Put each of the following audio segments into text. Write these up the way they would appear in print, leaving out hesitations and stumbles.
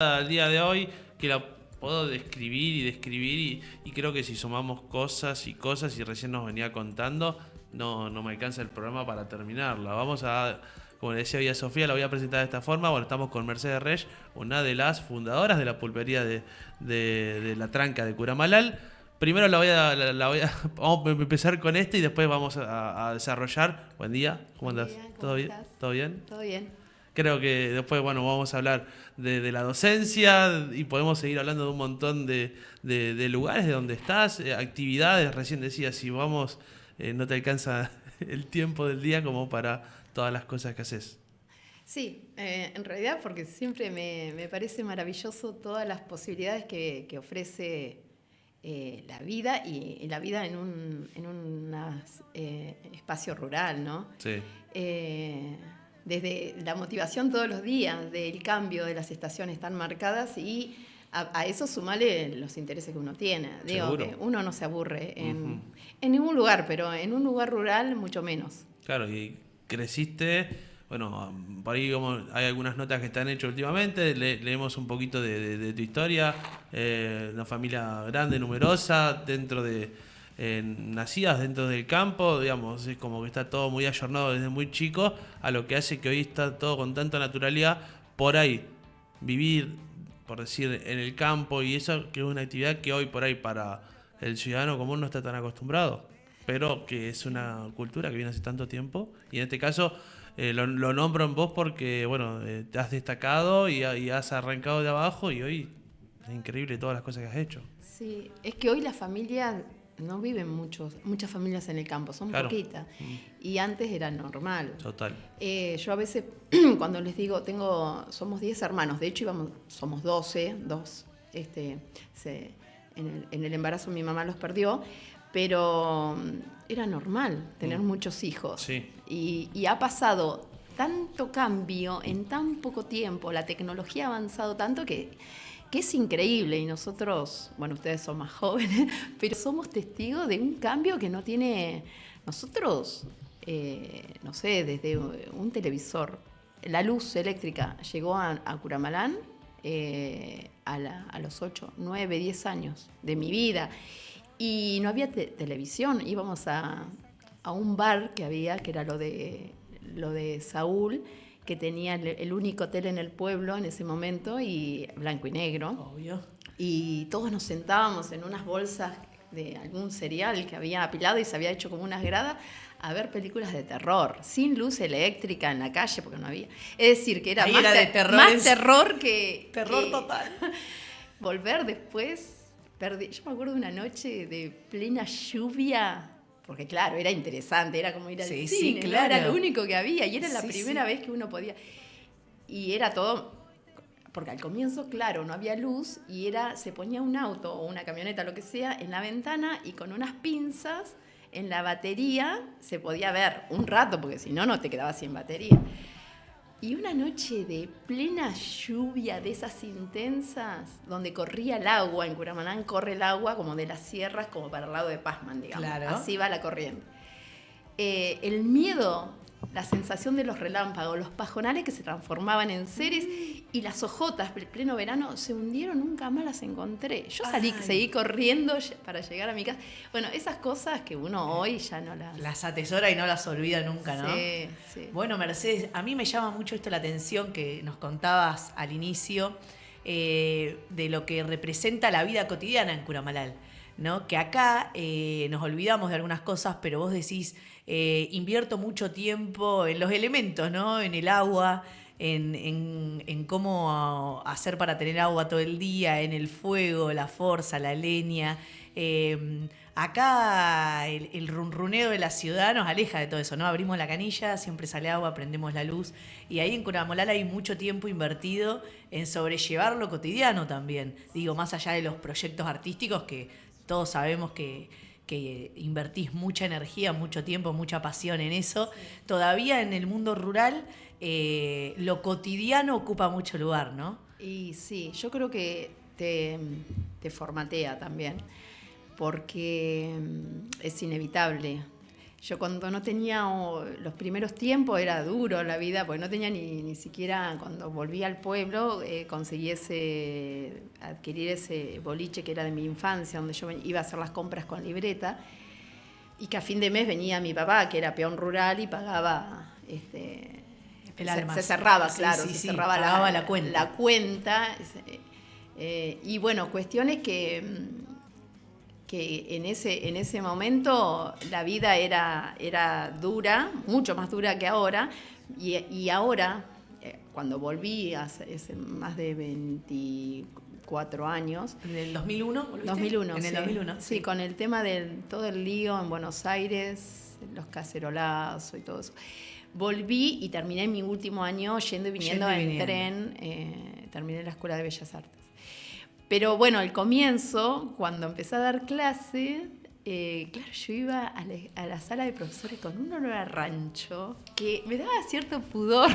al día de hoy que la puedo describir y describir y creo que si sumamos cosas y cosas y recién nos venía contando, no me alcanza el programa para terminarla. Como le decía hoy a Sofía, la voy a presentar de esta forma. Bueno, estamos con Mercedes Resch, una de las fundadoras de la pulpería de La Tranca de Curamalal. Primero vamos a empezar con esto y después vamos a desarrollar. Buen día, ¿cómo Buen andás? día, ¿cómo ¿Todo bien? estás? ¿Todo bien? ¿Todo bien? Creo que después, bueno, vamos a hablar de la docencia y podemos seguir hablando de un montón de lugares de donde estás, actividades. Recién decía, si vamos, no te alcanza el tiempo del día como para todas las cosas que haces. Sí, en realidad porque siempre me parece maravilloso todas las posibilidades que ofrece la vida y la vida en un espacio rural, ¿no? Sí, Desde la motivación todos los días, del cambio de las estaciones tan marcadas y a eso sumarle los intereses que uno tiene. Digo, seguro. que uno no se aburre Ujú. en ningún lugar, pero en un lugar rural mucho menos. Claro, y creciste, bueno, por ahí hay algunas notas que están hechas últimamente, leemos un poquito de tu historia, una familia grande, numerosa, nacidas dentro del campo, digamos, es como que está todo muy ayornado desde muy chico, a lo que hace que hoy está todo con tanta naturalidad, por ahí, vivir, por decir, en el campo, y eso que es una actividad que hoy por ahí para el ciudadano común no está tan acostumbrado, pero que es una cultura que viene hace tanto tiempo. Y en este caso lo nombro en vos porque, bueno, te has destacado y has arrancado de abajo y hoy es increíble todas las cosas que has hecho. Sí, es que hoy las familias no viven muchas familias en el campo, son Claro. poquitas. Y antes era normal. Total. Yo a veces, cuando les digo, somos 10 hermanos, de hecho somos 12, dos, en el embarazo mi mamá los perdió, pero era normal tener muchos hijos. Sí. Y ha pasado tanto cambio en tan poco tiempo, la tecnología ha avanzado tanto que es increíble y nosotros, bueno, ustedes son más jóvenes, pero somos testigos de un cambio que no tiene nosotros, no sé, desde un televisor. La luz eléctrica llegó a Curamalán a los 8, 9, 10 años de mi vida y no había televisión, íbamos a un bar que había, que era lo de Saúl, que tenía el único hotel en el pueblo en ese momento, y blanco y negro. Obvio. Y todos nos sentábamos en unas bolsas de algún cereal que había apilado y se había hecho como unas gradas a ver películas de terror, sin luz eléctrica en la calle, porque no había. Es decir, que era, Ahí más, era de terror, más terror que... Terror que total. Volver después... Yo me acuerdo de una noche de plena lluvia, porque claro, era interesante, era como ir al Sí, cine, sí, ¿no? claro. Era lo único que había y era la Sí, primera sí. vez que uno podía. Y era todo, porque al comienzo, claro, no había luz y se ponía un auto o una camioneta, lo que sea, en la ventana y con unas pinzas en la batería se podía ver un rato, porque si no, no te quedabas sin batería. Y una noche de plena lluvia, de esas intensas, donde corría el agua, en Curamalán corre el agua como de las sierras, como para el lado de Pazman, digamos. Claro. Así va la corriente. El miedo, la sensación de los relámpagos, los pajonales que se transformaban en seres y las hojotas, pleno verano, se hundieron, nunca más las encontré. Yo seguí corriendo para llegar a mi casa. Bueno, esas cosas que uno hoy ya no Las atesora y no las olvida nunca, ¿no? Sí, sí. Bueno, Mercedes, a mí me llama mucho esto la atención que nos contabas al inicio de lo que representa la vida cotidiana en Curamalal, ¿no? Que acá nos olvidamos de algunas cosas, pero vos decís, invierto mucho tiempo en los elementos, ¿no? En el agua, en cómo hacer para tener agua todo el día, en el fuego, la fuerza, la leña. Acá el runruneo de la ciudad nos aleja de todo eso, ¿no? Abrimos la canilla, siempre sale agua, prendemos la luz. Y ahí en Curamalal hay mucho tiempo invertido en sobrellevar lo cotidiano también. Digo, más allá de los proyectos artísticos que todos sabemos que invertís mucha energía, mucho tiempo, mucha pasión en eso. Todavía en el mundo rural lo cotidiano ocupa mucho lugar, ¿no? Y sí, yo creo que te formatea también, porque es inevitable. Yo cuando no tenía, los primeros tiempos era duro la vida, porque no tenía ni siquiera, cuando volví al pueblo, conseguí adquirir ese boliche que era de mi infancia, donde yo iba a hacer las compras con libreta, y que a fin de mes venía mi papá, que era peón rural, y pagaba... se cerraba, claro, sí, se cerraba la cuenta. La cuenta. Y bueno, cuestiones que en ese momento la vida era dura, mucho más dura que ahora, y ahora, cuando volví hace más de 24 años... ¿En el 2001 volviste? 2001, en el 2001, sí, con el tema de todo el lío en Buenos Aires, los cacerolazos y todo eso. Volví y terminé mi último año yendo y viniendo en tren, terminé la Escuela de Bellas Artes. Pero bueno, al comienzo, cuando empecé a dar clase, claro, yo iba a la sala de profesores con un olor a rancho que me daba cierto pudor.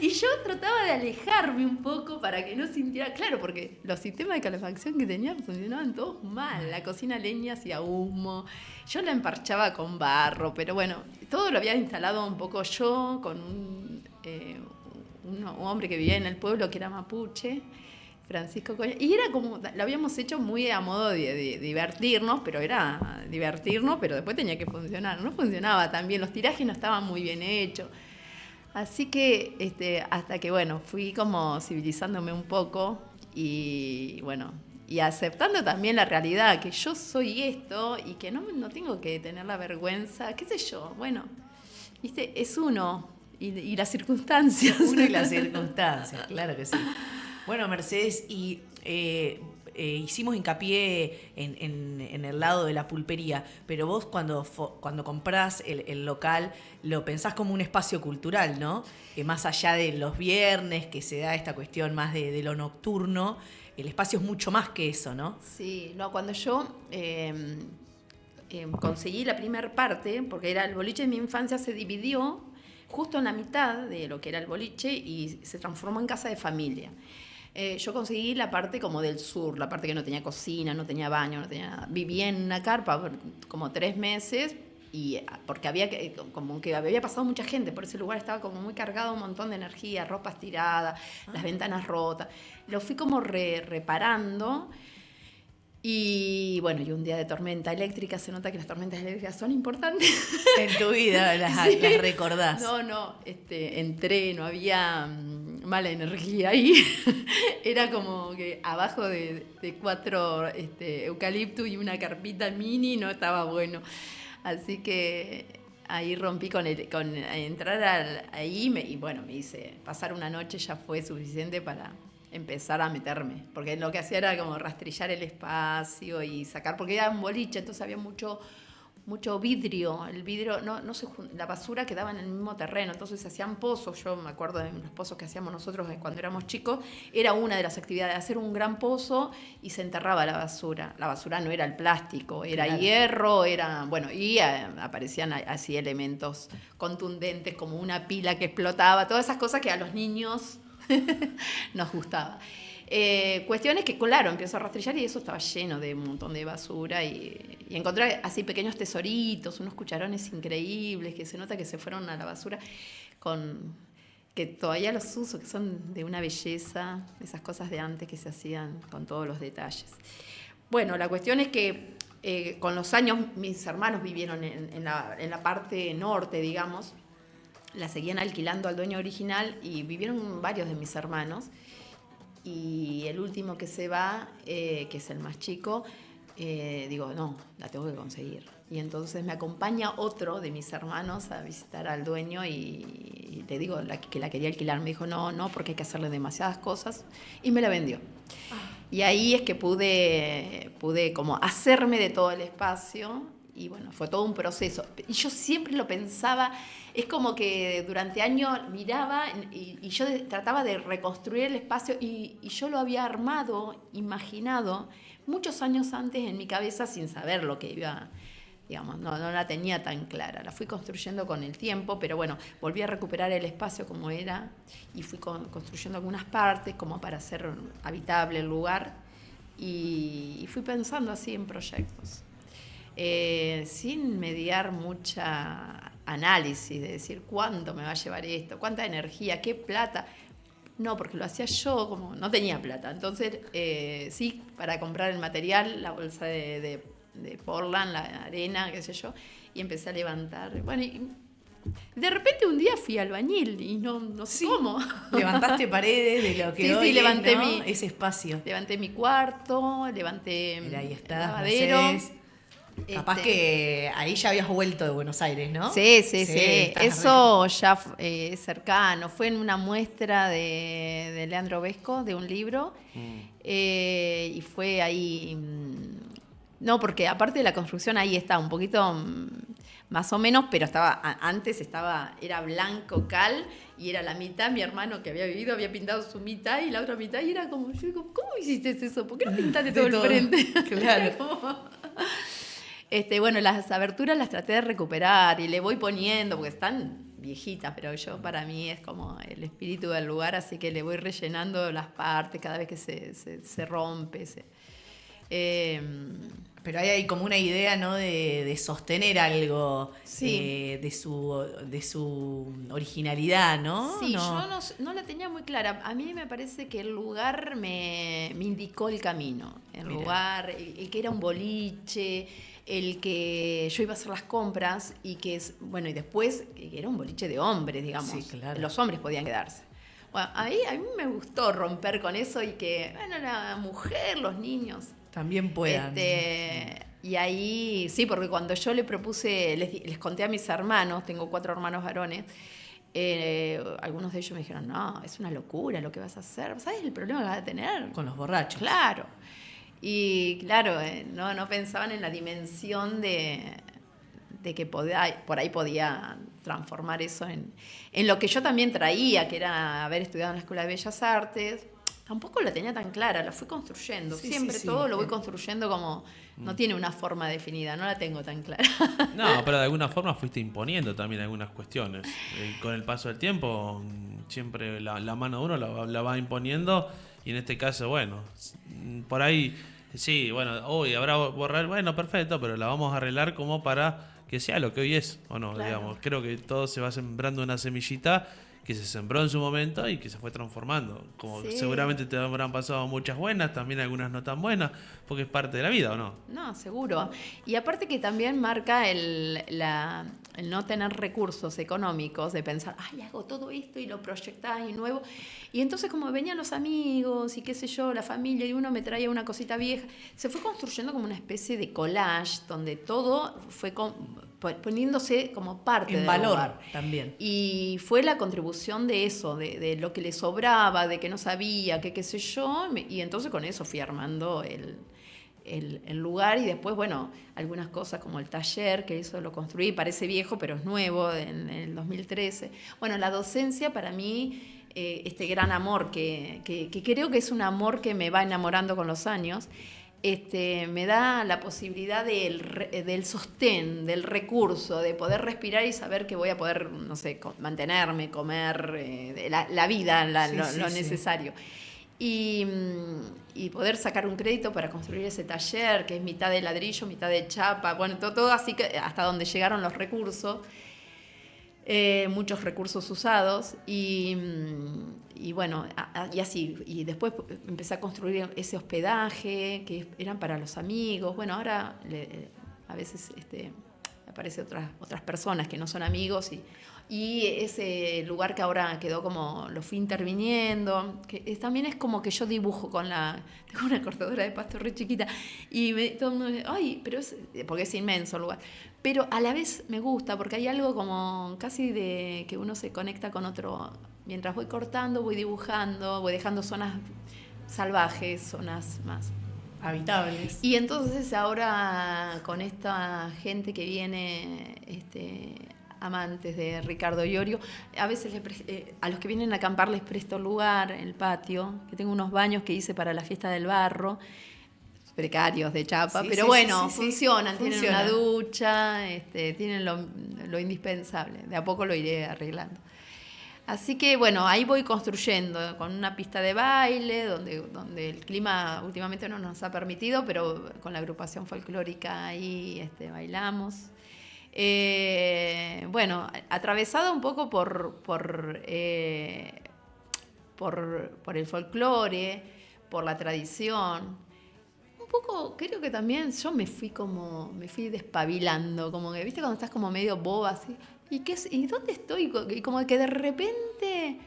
Y yo trataba de alejarme un poco para que no sintiera... Claro, porque los sistemas de calefacción que teníamos funcionaban todos mal. La cocina a leña hacía humo. Yo la emparchaba con barro, pero bueno, todo lo había instalado un poco yo con un hombre que vivía en el pueblo que era mapuche, Francisco Coña, y era como, lo habíamos hecho muy a modo de divertirnos, pero era divertirnos, pero después tenía que funcionar. No funcionaba tan bien, los tirajes no estaban muy bien hechos. Así que hasta que, bueno, fui como civilizándome un poco y, bueno, y aceptando también la realidad, que yo soy esto y que no tengo que tener la vergüenza, qué sé yo, bueno, ¿viste? Es uno y las circunstancias. Uno y las circunstancias, claro que sí. Bueno, Mercedes, y hicimos hincapié en el lado de la pulpería, pero vos cuando comprás el local lo pensás como un espacio cultural, ¿no? Más allá de los viernes, que se da esta cuestión más de lo nocturno, el espacio es mucho más que eso, ¿no? Sí, no, cuando yo conseguí la primer parte, porque era el boliche de mi infancia, se dividió justo en la mitad de lo que era el boliche y se transformó en casa de familia. Yo conseguí la parte como del sur, la parte que no tenía cocina, no tenía baño, no tenía nada. Viví en una carpa por como 3 meses y porque como que había pasado mucha gente por ese lugar, estaba como muy cargado, un montón de energía, ropas tiradas, las ventanas rotas. Lo fui como reparando. Y bueno, y un día de tormenta eléctrica, se nota que las tormentas eléctricas son importantes. En tu vida las recordás. No, entré, no había mala energía ahí. Era como que abajo de 4 eucaliptus y una carpita mini no estaba bueno. Así que ahí rompí con entrar ahí y bueno, me hice pasar una noche, ya fue suficiente para empezar a meterme, porque lo que hacía era como rastrillar el espacio y sacar, porque era un boliche, entonces había mucho vidrio, el vidrio, la basura quedaba en el mismo terreno, entonces se hacían pozos. Yo me acuerdo de los pozos que hacíamos nosotros cuando éramos chicos, era una de las actividades, hacer un gran pozo y se enterraba la basura. La basura no era el plástico, era claro, hierro, y aparecían así elementos contundentes como una pila que explotaba, todas esas cosas que a los niños nos gustaba. Cuestiones que, claro, empiezo a rastrillar y eso estaba lleno de un montón de basura y encontré así pequeños tesoritos, unos cucharones increíbles que se nota que se fueron a la basura, que todavía los uso, que son de una belleza, esas cosas de antes que se hacían con todos los detalles. Bueno, la cuestión es que con los años mis hermanos vivieron en la parte norte, digamos, la seguían alquilando al dueño original y vivieron varios de mis hermanos. Y el último que se va, que es el más chico, digo, no, la tengo que conseguir. Y entonces me acompaña otro de mis hermanos a visitar al dueño y le digo que la quería alquilar. Me dijo, no, porque hay que hacerle demasiadas cosas. Y me la vendió. Y ahí es que pude como hacerme de todo el espacio. Y bueno, fue todo un proceso. Y yo siempre lo pensaba, es como que durante años miraba y yo trataba de reconstruir el espacio y yo lo había armado, imaginado, muchos años antes en mi cabeza sin saber lo que iba, digamos, no la tenía tan clara. La fui construyendo con el tiempo, pero bueno, volví a recuperar el espacio como era y fui construyendo algunas partes como para hacer habitable el lugar y fui pensando así en proyectos. sin mediar mucha análisis, de decir cuánto me va a llevar esto, cuánta energía, qué plata. No, porque lo hacía yo, como no tenía plata. Entonces, sí, para comprar el material, la bolsa de Portland, la arena, qué sé yo, y empecé a levantar. Bueno, y de repente un día fui albañil y no sé cómo. Levantaste paredes de lo que Sí, hoy es, levanté ¿no? Ese espacio. Levanté mi cuarto, levanté Mira, ahí el está, lavadero. Mercedes. Capaz que ahí ya habías vuelto de Buenos Aires, ¿no? Sí. estás Eso ya es cercano. Fue en una muestra de Leandro Vesco, de un libro. Y fue ahí. No, porque aparte de la construcción, ahí está un poquito más o menos, pero era blanco cal y era la mitad. Mi hermano que había vivido había pintado su mitad y la otra mitad. Y era como, yo digo, ¿cómo hiciste eso? ¿Por qué no pintaste todo el frente? Claro. Bueno, las aberturas las traté de recuperar y le voy poniendo, porque están viejitas, pero para mí es como el espíritu del lugar, así que le voy rellenando las partes cada vez que se rompe. Pero ahí hay como una idea, ¿no? De sostener algo, Sí. de su originalidad, ¿no? Sí, yo no la tenía muy clara. A mí me parece que el lugar me indicó el camino. El Mirá. lugar, el que era un boliche, el que yo iba a hacer las compras y que bueno, y después era un boliche de hombres, digamos. Sí, claro. Los hombres podían quedarse. Bueno, ahí a mí me gustó romper con eso y que, bueno, la mujer, los niños. También puedan. Y ahí, sí, porque cuando yo le propuse, les conté a mis hermanos, tengo 4 hermanos varones, algunos de ellos me dijeron, no, es una locura lo que vas a hacer. ¿Sabes el problema que vas a tener? Con los borrachos. Claro. Y claro, no pensaban en la dimensión de que por ahí podía transformar eso en lo que yo también traía, que era haber estudiado en la Escuela de Bellas Artes. Tampoco la tenía tan clara, la fui construyendo. Sí, Siempre sí. todo lo voy construyendo como... No tiene una forma definida, no la tengo tan clara. No, pero de alguna forma fuiste imponiendo también algunas cuestiones. Con el paso del tiempo, siempre la mano de uno la va imponiendo. Y en este caso, bueno, por ahí, sí, bueno, hoy habrá borrar, bueno, perfecto, pero la vamos a arreglar como para que sea lo que hoy es, ¿o no? Claro. Digamos, creo que todo se va sembrando una semillita que se sembró en su momento y que se fue transformando. Como Sí. seguramente te habrán pasado muchas buenas, también algunas no tan buenas, porque es parte de la vida, ¿o no? No, seguro. Y aparte que también marca el no tener recursos económicos, de pensar, ay, hago todo esto y lo proyectás y nuevo. Y entonces como venían los amigos y qué sé yo, la familia, y uno me traía una cosita vieja, se fue construyendo como una especie de collage, donde todo fue poniéndose como parte En del valor lugar. también. Y fue la contribución de eso, de lo que le sobraba, de que no sabía, que qué sé yo, y entonces con eso fui armando el lugar. Y después, bueno, algunas cosas como el taller, que eso lo construí, parece viejo, pero es nuevo, en el 2013. Bueno, la docencia para mí, este gran amor, que creo que es un amor que me va enamorando con los años, me da la posibilidad del sostén, del recurso, de poder respirar y saber que voy a poder, no sé, mantenerme, comer, la vida, lo necesario. Y poder sacar un crédito para construir ese taller, que es mitad de ladrillo, mitad de chapa, bueno, todo así, que hasta donde llegaron los recursos, muchos recursos usados, y bueno, y así. Y después empecé a construir ese hospedaje, que eran para los amigos. Bueno, ahora a veces aparecen otras personas que no son amigos, y ese lugar que ahora quedó como, lo fui interviniendo, que también es como que yo dibujo tengo una cortadora de pasto re chiquita, y todo el mundo dice, ay, pero porque es inmenso el lugar, pero a la vez me gusta, porque hay algo como casi de que uno se conecta con otro, mientras voy cortando, voy dibujando, voy dejando zonas salvajes, zonas más Habitables. y entonces ahora con esta gente que viene, amantes de Ricardo Iorio, a veces a los que vienen a acampar les presto lugar en el patio, que tengo unos baños que hice para la fiesta del barro, precarios de chapa, Sí, pero sí, bueno, sí, sí, funcionan, funciona. tienen una ducha, tienen lo indispensable, de a poco lo iré arreglando. Así que bueno, ahí voy construyendo con una pista de baile, donde el clima últimamente no nos ha permitido, pero con la agrupación folclórica ahí bailamos. Bueno, atravesado un poco por el folclore, por la tradición. Un poco, creo que también yo me fui despabilando, como que, ¿viste? Cuando estás como medio boba, así. ¿Y dónde estoy? Y como que de repente,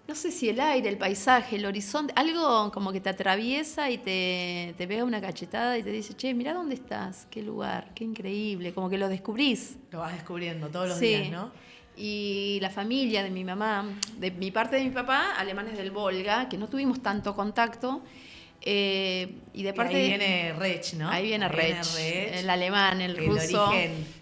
no sé si el aire, el paisaje, el horizonte, algo como que te atraviesa y te pega una cachetada y te dice, che, mirá dónde estás, qué lugar, qué increíble, como que lo descubrís. Lo vas descubriendo todos los Sí. días, ¿no? Y la familia de mi mamá, de mi parte de mi papá, alemanes del Volga, que no tuvimos tanto contacto. Y de parte ahí viene Rech, ¿no? Ahí viene Rech, el alemán, el ruso. Origen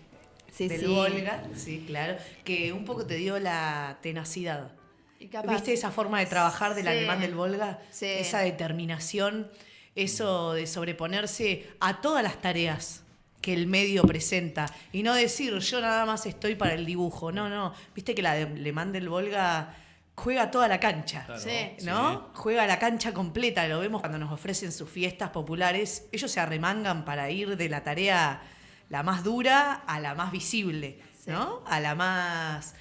Sí, del sí. Volga, sí, claro. Que un poco te dio la tenacidad. Y capaz. ¿Viste esa forma de trabajar del Sí. alemán del Volga? Sí. Esa determinación, eso de sobreponerse a todas las tareas que el medio presenta. Y no decir, yo nada más estoy para el dibujo. No. Viste que la alemán del Volga juega toda la cancha. Claro, Sí. ¿No? sí. Juega la cancha completa, lo vemos cuando nos ofrecen sus fiestas populares. Ellos se arremangan para ir de la tarea la más dura a la más visible, Sí. ¿no? A la más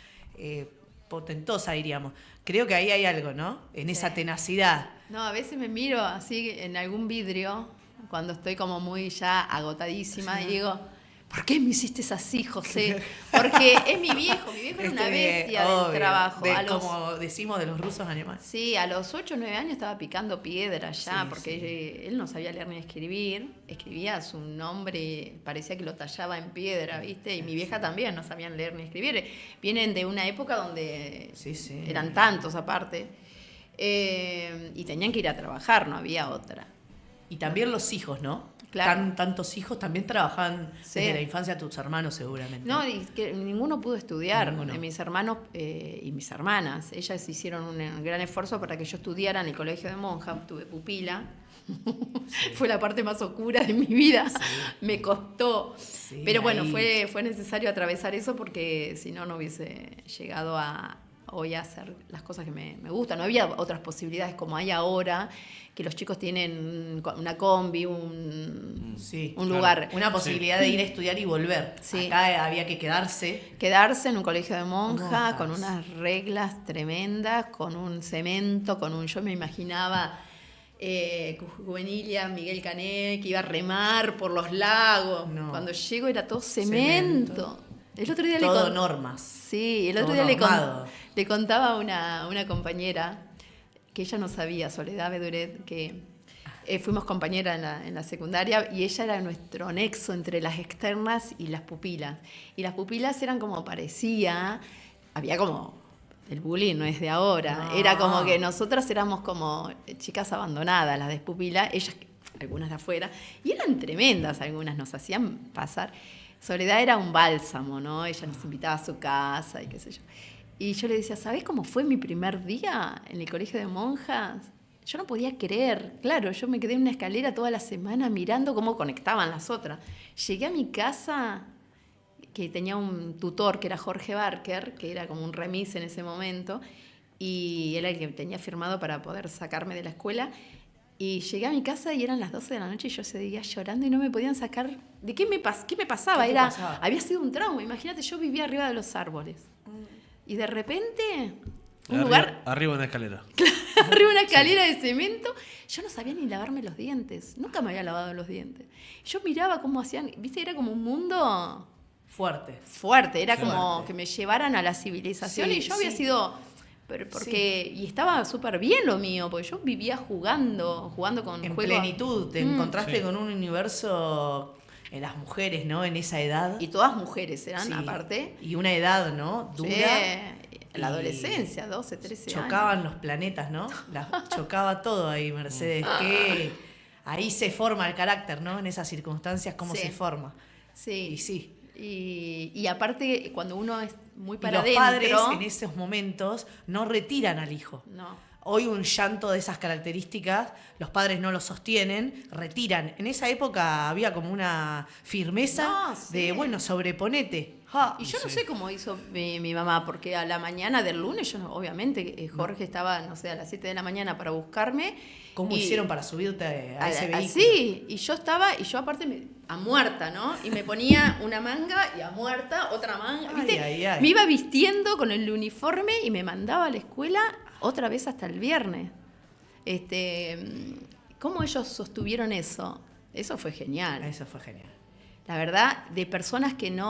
potentosa, diríamos. Creo que ahí hay algo, ¿no? En esa tenacidad. No, a veces me miro así en algún vidrio, cuando estoy como muy ya agotadísima, y digo, ¿por qué me hiciste así, José? Porque es mi viejo era una bestia obvio, del trabajo. como decimos de los rusos alemanes. Sí, a los 8 o 9 años estaba picando piedra ya, Sí, porque él no sabía leer ni escribir. Escribía su nombre, parecía que lo tallaba en piedra, ¿viste? Y mi vieja también no sabían leer ni escribir. Vienen de una época donde Sí. eran tantos aparte. Y tenían que ir a trabajar, no había otra. Y también los hijos, ¿no? Claro. Tantos hijos también trabajan Sí. desde la infancia tus hermanos seguramente. No, y que ninguno pudo estudiar. Ninguno. Mis hermanos y mis hermanas. Ellas hicieron un gran esfuerzo para que yo estudiara en el colegio de monja. Tuve pupila. Fue la parte más oscura de mi vida. Me costó. Sí, Pero bueno, ahí. fue necesario atravesar eso porque si no, no hubiese llegado a hoy a hacer las cosas que me gustan. No había otras posibilidades como hay ahora, que los chicos tienen una combi, un claro. lugar. Una posibilidad de ir a estudiar y volver. Sí. Acá había que quedarse. Quedarse en un colegio de monjas, Monjas. con unas reglas tremendas, con un cemento, yo me imaginaba Juvenilia, Miguel Cané, que iba a remar por los lagos. No. Cuando llego era todo cemento. El otro día Todo normas. Sí, el todo otro día normado. le contaba a una compañera que ella no sabía, Soledad Beduret, que fuimos compañeras en la secundaria y ella era nuestro nexo entre las externas y las pupilas. Y las pupilas eran como parecía, había como, el bullying no es de ahora, No. era como que nosotras éramos como chicas abandonadas, las de pupilas, ellas, algunas de afuera, y eran tremendas algunas, nos hacían pasar. Soledad era un bálsamo, ¿no? Ella nos invitaba a su casa y qué sé yo. Y yo le decía, ¿sabés cómo fue mi primer día en el colegio de monjas? Yo no podía creer. Claro, yo me quedé en una escalera toda la semana mirando cómo conectaban las otras. Llegué a mi casa, que tenía un tutor que era Jorge Barker, que era como un remis en ese momento, y era el que tenía firmado para poder sacarme de la escuela. Y llegué a mi casa y eran las 12 de la noche y yo seguía llorando y no me podían sacar. ¿De qué me pasaba? ¿Qué te pasaba? Había sido un trauma. Imagínate, yo vivía arriba de los árboles. Y de repente, un lugar Arriba de una escalera. arriba una escalera de cemento, yo no sabía ni lavarme los dientes. Nunca me había lavado los dientes. Yo miraba cómo hacían, viste, era como un mundo Fuerte. fuerte, era Fuerte. como que me llevaran a la civilización Sí, y yo había sí. sido. Pero porque, y estaba súper bien lo mío, porque yo vivía jugando con En juegos. plenitud. Te encontraste Sí. con un universo en las mujeres, ¿no? En esa edad. Y todas mujeres eran, Sí. aparte. Y una edad, ¿no? Dura. Sí, Y la adolescencia, 12, 13 chocaban años. los planetas, ¿no? Chocaba todo ahí, Mercedes. Que ahí se forma el carácter, ¿no? En esas circunstancias, cómo Sí. se forma. Sí. Y sí. Y aparte, cuando uno es muy Y para los adentro. padres en esos momentos no retiran al hijo. No. Hoy un llanto de esas características, los padres no lo sostienen, retiran. En esa época había como una firmeza No, sí. de, bueno, sobreponete. Y yo no sé cómo hizo mi mamá, porque a la mañana del lunes, yo obviamente, Jorge estaba, no sé, a las 7 de la mañana para buscarme. ¿Cómo hicieron para subirte a ese vehículo? Sí, y yo estaba, y yo aparte a muerta, ¿no? Y me ponía una manga y a muerta otra manga. ¿Viste? Ay. Me iba vistiendo con el uniforme y me mandaba a la escuela otra vez hasta el viernes. ¿Cómo ellos sostuvieron eso? Eso fue genial. Eso fue genial. La verdad, de personas que nunca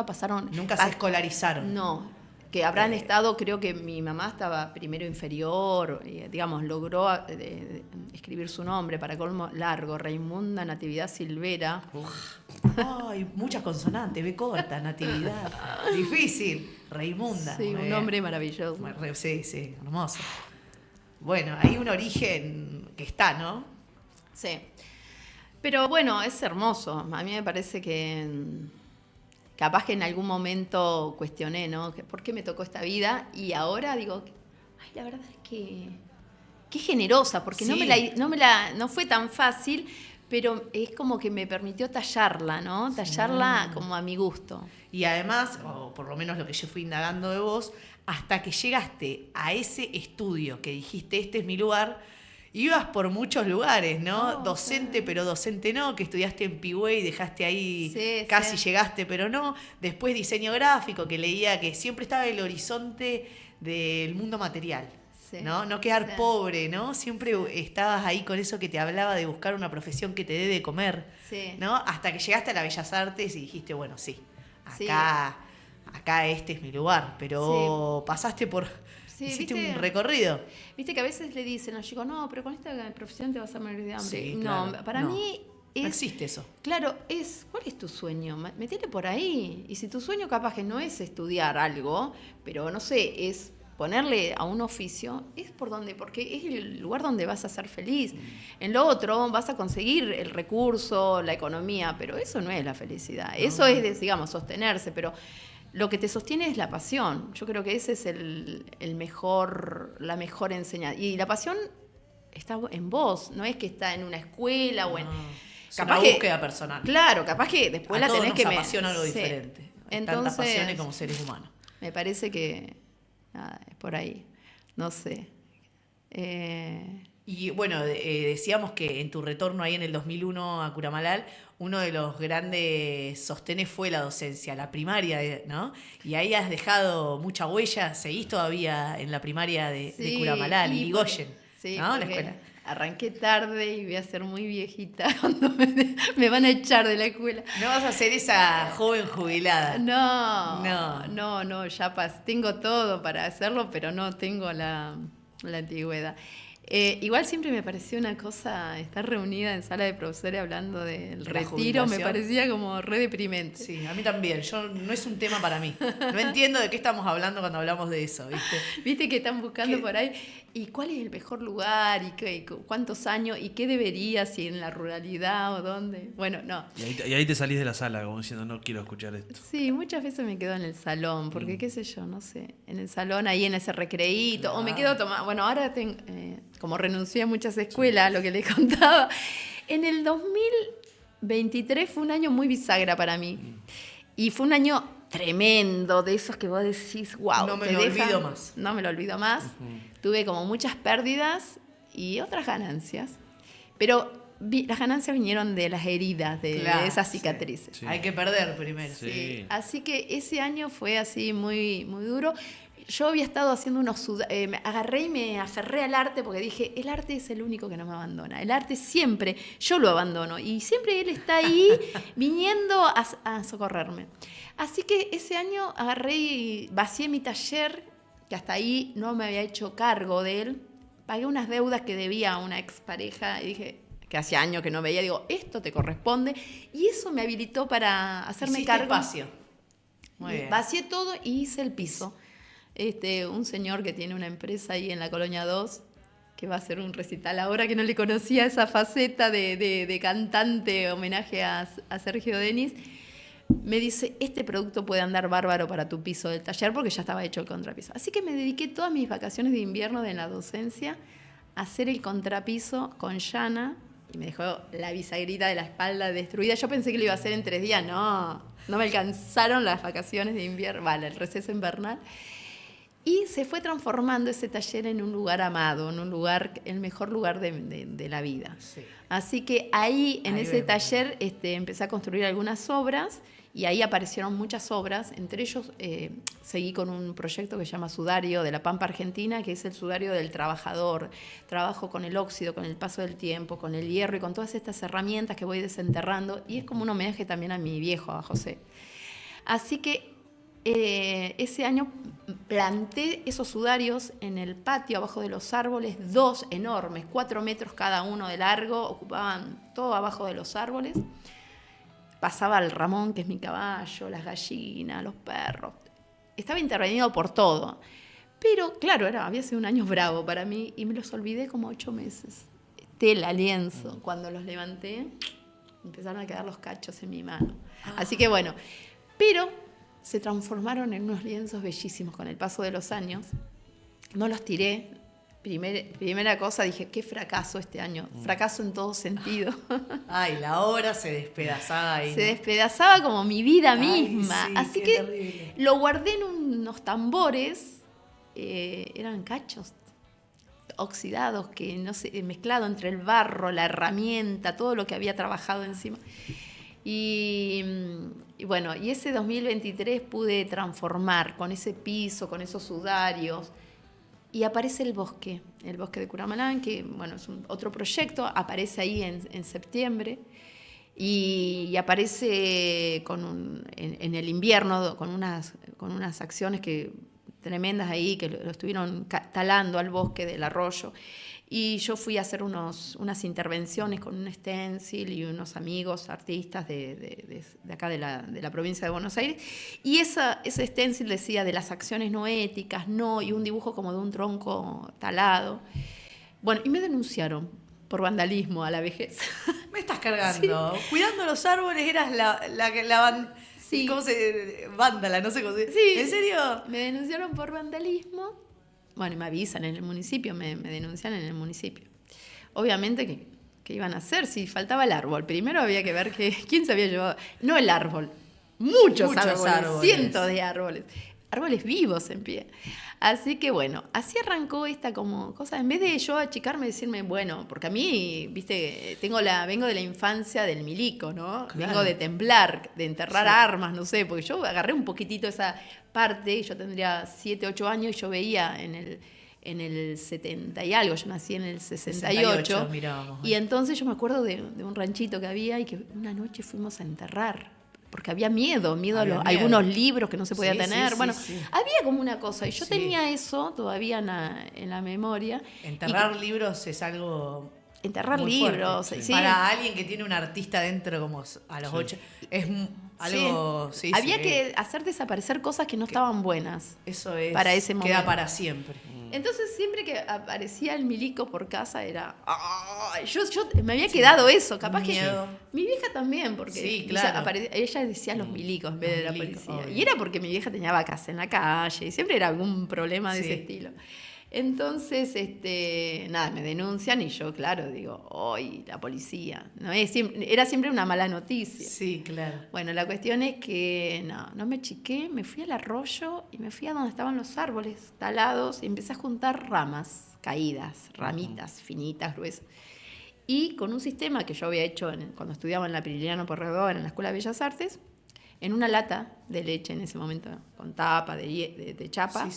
pasaron... Nunca se escolarizaron. No, que habrán estado, creo que mi mamá estaba primero inferior, digamos, logró escribir su nombre, para colmo largo, Raimunda Natividad Silvera. Ay, muchas consonantes, B corta, Natividad. Difícil. Raimunda. Sí, un nombre maravilloso. Sí, hermoso. Bueno, hay un origen que está, ¿no? Sí. Pero bueno, es hermoso. A mí me parece que capaz que en algún momento cuestioné, ¿no? ¿Por qué me tocó esta vida? Y ahora digo, ay, la verdad es que qué generosa, porque Sí. no fue tan fácil, pero es como que me permitió tallarla, ¿no? Tallarla como a mi gusto. Y además, o por lo menos lo que yo fui indagando de vos, hasta que llegaste a ese estudio que dijiste, este es mi lugar, ibas por muchos lugares, ¿no? Docente, pero docente no, que estudiaste en Pigüey y dejaste ahí, Sí, casi sí. llegaste, pero no. Después diseño gráfico, que leía que siempre estaba el horizonte del mundo material, Sí, ¿no? No quedar sí. pobre, ¿no? Siempre estabas ahí con eso que te hablaba de buscar una profesión que te dé de comer, Sí. ¿no? Hasta que llegaste a las Bellas Artes y dijiste, bueno, sí, Sí. acá este es mi lugar, pero pasaste por... Sí, hiciste ¿viste? un recorrido. Viste que a veces le dicen a los chicos, no, pero con esta profesión te vas a morir de hambre. Sí, no, claro. para No. mí No es... existe eso. Claro, ¿cuál es tu sueño? Metete por ahí. Y si tu sueño capaz que no es estudiar algo, pero no sé, es ponerle a un oficio, es porque es el lugar donde vas a ser feliz. En lo otro vas a conseguir el recurso, la economía, pero eso no es la felicidad. Eso es, digamos, sostenerse, pero lo que te sostiene es la pasión. Yo creo que ese es la mejor enseñanza. Y la pasión está en vos, no es que está en una escuela o en... Es una búsqueda personal. Claro, capaz que después A la todos tenés nos que... apasiona algo sí. diferente. Hay Entonces, tantas pasiones como seres humanos. me parece que nada, es por ahí. No sé. Y bueno, decíamos que en tu retorno ahí en el 2001 a Curamalal, uno de los grandes sostenes fue la docencia, la primaria, ¿no? Y ahí has dejado mucha huella, seguís todavía en la primaria de Curamalal, en Irigoyen, sí, ¿no? La porque escuela. arranqué tarde y voy a ser muy viejita cuando me van a echar de la escuela. No vas a ser esa joven jubilada. No, ya tengo todo para hacerlo, pero no tengo la antigüedad. Igual siempre me pareció una cosa estar reunida en sala de profesores hablando del ¿De la retiro, jubilación? me parecía como re deprimente. Sí, a mí también. No es un tema para mí. No entiendo de qué estamos hablando cuando hablamos de eso, ¿viste? Viste que están buscando ¿Qué? por ahí, ¿y cuál es el mejor lugar? ¿Y cuántos años? ¿Y qué debería? ¿Si en la ruralidad o dónde? Bueno, no. Y ahí te salís de la sala como diciendo, no quiero escuchar esto. Sí, muchas veces me quedo en el salón, porque qué sé yo, no sé, en el salón, ahí en ese recreíto, o me quedo tomando, bueno, ahora como renuncié a muchas escuelas, lo que les contaba, en el 2023 fue un año muy bisagra para mí, y fue un año tremendo, de esos que vos decís, wow. No me lo olvido más. No me lo olvido más, tuve como muchas pérdidas y otras ganancias, pero las ganancias vinieron de las heridas, de Claro, esas sí. cicatrices. Sí. Hay que perder primero. Sí. Sí, así que ese año fue así muy, muy duro. Yo había estado haciendo me agarré y me aferré al arte porque dije, el arte es el único que no me abandona. El arte siempre, yo lo abandono y siempre él está ahí viniendo a socorrerme. Así que ese año agarré y vacié mi taller, que hasta ahí no me había hecho cargo de él. Pagué unas deudas que debía a una expareja y dije, que hacía años que no veía, digo, esto te corresponde. Y eso me habilitó para hacerme Hiciste cargo. espacio. Muy bien. Vacié todo y hice el piso. Un señor que tiene una empresa ahí en la Colonia 2, que va a hacer un recital ahora, que no le conocía esa faceta de cantante, homenaje a Sergio Denis, me dice, este producto puede andar bárbaro para tu piso del taller porque ya estaba hecho el contrapiso. Así que me dediqué todas mis vacaciones de invierno de la docencia a hacer el contrapiso con llana y me dejó la bisagrita de la espalda destruida. Yo pensé que lo iba a hacer en 3 días, no me alcanzaron las vacaciones de invierno, vale, el receso invernal. Y se fue transformando ese taller en un lugar amado, en un lugar, el mejor lugar de la vida. Sí. Así que ahí, en ese taller, empecé a construir algunas obras y ahí aparecieron muchas obras. Entre ellos, seguí con un proyecto que se llama Sudario de la Pampa Argentina, que es el sudario del trabajador. Trabajo con el óxido, con el paso del tiempo, con el hierro y con todas estas herramientas que voy desenterrando. Y es como un homenaje también a mi viejo, a José. Así que ese año planté esos sudarios en el patio abajo de los árboles, 2 enormes, 4 metros cada uno de largo, ocupaban todo abajo de los árboles. Pasaba el Ramón, que es mi caballo, las gallinas, los perros. Estaba intervenido por todo. Pero claro, había sido un año bravo para mí y me los olvidé como 8 meses. Tela, lienzo. Cuando los levanté, empezaron a quedar los cachos en mi mano. Así que bueno, pero se transformaron en unos lienzos bellísimos con el paso de los años. No los tiré. Primera cosa, dije, qué fracaso este año. Fracaso en todo sentido. Ay, la obra se despedazaba ahí. Se despedazaba como mi vida misma. Sí, así que terrible. Lo guardé en unos tambores. Eran cachos oxidados, que no sé, mezclado entre el barro, la herramienta, todo lo que había trabajado encima. Y bueno, y ese 2023 pude transformar con ese piso, con esos sudarios, y aparece el bosque de Curamalán, que bueno, es otro proyecto, aparece ahí en septiembre, y aparece en el invierno con unas acciones tremendas ahí, que lo estuvieron talando al bosque del arroyo. Y yo fui a hacer unas intervenciones con un stencil y unos amigos artistas de acá de la provincia de Buenos Aires. Y ese stencil decía de las acciones no éticas, y un dibujo como de un tronco talado. Bueno, y me denunciaron por vandalismo a la vejez. Me estás cargando. Sí. Cuidando los árboles eras la sí. ¿Cómo se...? Vándala, no sé cómo se... Sí. ¿En serio? Me denunciaron por vandalismo. Bueno, y me avisan en el municipio, me denuncian en el municipio. Obviamente, ¿qué iban a hacer? Si faltaba el árbol. Primero había que ver quién se había llevado. No el árbol, muchos árboles, cientos de árboles. Árboles vivos en pie. Así que bueno, así arrancó esta como cosa. En vez de yo achicarme y decirme, bueno, porque a mí, viste, vengo de la infancia del milico, ¿no? Claro. Vengo de templar, de enterrar armas, no sé, porque yo agarré un poquitito esa parte, yo tendría 7, 8 años y yo veía en el 70 y algo, yo nací en el 68 mirábamos, y entonces yo me acuerdo de un ranchito que había y que una noche fuimos a enterrar. Porque había miedo a algunos libros que no se podía tener. Sí. Había como una cosa. Y yo tenía eso todavía en la memoria. Enterrar libros es algo... Enterrar libros. Sí. Para alguien que tiene un artista dentro como a los 8, es algo... Sí. Había que hacer desaparecer cosas que no estaban buenas. Eso es. Para ese momento. Queda para siempre. Entonces, siempre que aparecía el milico por casa era... Yo me había quedado eso. Capaz miedo. Que... Mi vieja también, porque sí, claro. ella decía los milicos en vez de la policía. Obvio. Y era porque mi vieja tenía vacas en la calle y siempre era algún problema de ese estilo. Entonces, nada, me denuncian y yo, claro, digo, ¡ay, la policía! Era siempre una mala noticia. Sí, claro. Bueno, la cuestión es que no me chiqué, me fui al arroyo y me fui a donde estaban los árboles talados y empecé a juntar ramas caídas, ramitas finitas, gruesas. Y con un sistema que yo había hecho cuando estudiaba en la Priliano Porredón, en la Escuela de Bellas Artes, en una lata de leche en ese momento, con tapa de chapa,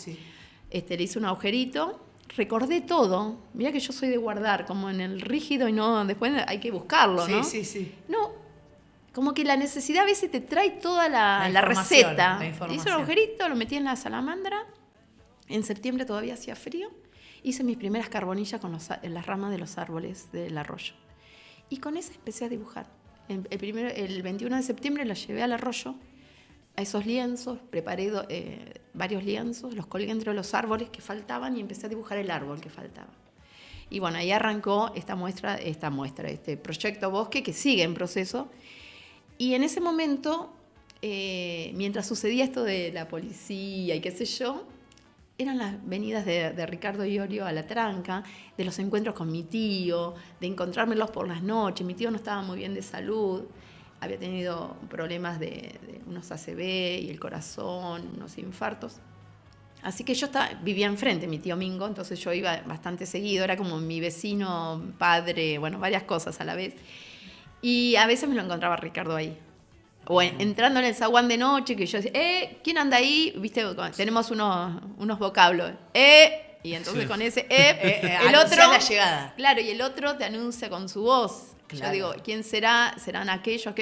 le hice un agujerito, recordé todo. Mirá que yo soy de guardar, como en el rígido y no, después hay que buscarlo, ¿no? Sí. No, como que la necesidad a veces te trae toda la receta. Hice un agujerito, lo metí en la salamandra. En septiembre todavía hacía frío. Hice mis primeras carbonillas en las ramas de los árboles del arroyo. Y con eso empecé a dibujar. El 21 de septiembre la llevé al arroyo, a esos lienzos, preparé varios lienzos, los colgué entre los árboles que faltaban y empecé a dibujar el árbol que faltaba. Y bueno, ahí arrancó este proyecto Bosque que sigue en proceso. Y en ese momento mientras sucedía esto de la policía y qué sé yo, eran las venidas de Ricardo Iorio a la tranca, de los encuentros con mi tío, de encontrármelos por las noches. Mi tío no estaba muy bien de salud, había tenido problemas de unos ACV y el corazón, unos infartos. Así que yo vivía enfrente, mi tío Mingo, entonces yo iba bastante seguido, era como mi vecino, padre, bueno, varias cosas a la vez. Y a veces me lo encontraba Ricardo ahí. O entrando en el zaguán de noche, que yo decía, ¿quién anda ahí? Viste, tenemos unos vocablos. Y entonces con ese, el otro, la llegada. Claro, y el otro te anuncia con su voz. Claro. Yo digo, ¿quién será? ¿Serán aquellos?